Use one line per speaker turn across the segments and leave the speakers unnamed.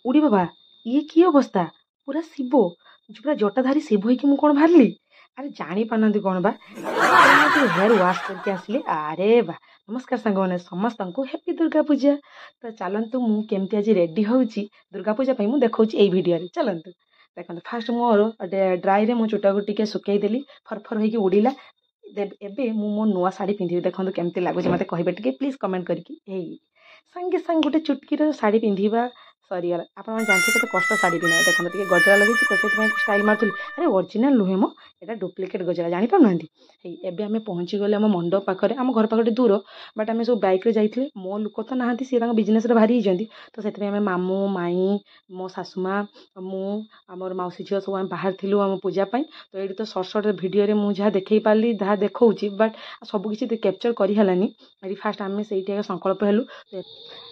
उड़ी बाबा ये की अवस्था पूरा शिव जो पूरा जटाधारी शिव होइकी मु कौन बाहरली अरे जानी पाना कौन बा हेयर वाश करके आसली अरे बा नमस्कार सांग मैंने समस्त को हैप्पी दुर्गा पूजा तो चलतु मु केमती आज रेडी होउची दुर्गा पूजा मुझे देखा ये भिडियो चलतु देखो फास्ट मोर ड्राई रे मो चुटा को टिके सुकई देली फरफर होइकी उड़ीला एबे मु मो नुआ शाढ़ी पिंधि देखो केमती लगुच मत कहे टे प्लीज कमेंट करके संगे संग गोटे चुटकीर शाढ़ी पिंधा सरीगला आप जानते के कष्ट शाढ़ी पिंधा देखो टे गजरा लगे तो से स्टाइल मार्ली अरे ओरिजिनल नुहे मो यहाँ डुप्लिकेट गजरा जापार एबे आम पहुँची गले आम मंडप पाखे आम घर पाखे दूर बट आम सब बैक जाइए मो लोक तो ना सी बिजनेस बाहरी होती तो से मामू माई मो सासुमा मु आमर मौसी झील सब बाहर थिलु आम पूजापाई तो ये तो सर्ट सर्ट भिडियो मुझे जहाँ देखई पार्ली जहाँ देखा बट सबकि कैप्चर करहलानी ये फास्ट आम से संकल्प हेलु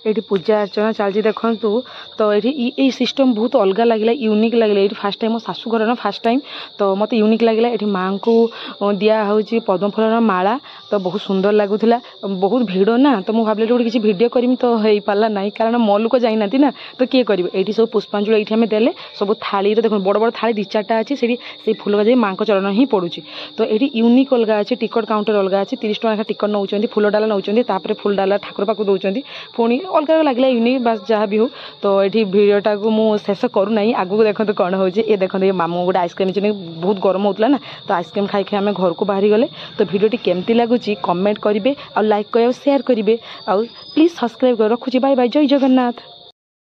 ये पूजा अर्चना चलती देखु तो ये सिस्टम बहुत अलग लगे यूनिक लगे ये फास्ट टाइम मो शाशु घर फास्ट टाइम तो मत यूनिक लगे ये माँ को दिया हूँ पद्म फूल माला तो बहुत सुंदर लगुला बहुत भिड़ ना तो मुझे भाविली गोटे किसी भिडियो करमी तो हो पारा ना कारण मो लोक जाना ना तो किए करेंगे ये सब पुष्पांजलि ये आम देले सब थाली देख बड़ बड़ थाली 2-4टा अच्छी से फूल गजाई माँ चरण ही पड़ुची तो ये यूनिक अलग अच्छे टिकट काउंटर अलग अच्छे 30 टଙ୍କା टिकट नौ फूल डाला नौ फूल डाला ठाकुर पाक दौरान पुणी अलग लगे यूनिक बास जहाँ भी हो तो ये भिडियोटा को मुझे शेष करूना आगू देखते कौन हो देखते ये मामू गोटे आइसक्रीम बहुत गरम होता ना तो आइसक्रीम खाई खाई आम घर को बाहरी गले तो भिडियोटी केमती लगुच कमेंट करेंगे और लाइक करेंगे शेयर करेंगे और प्लीज सब्सक्राइब कर रखुची बाय बाय जय जगन्नाथ।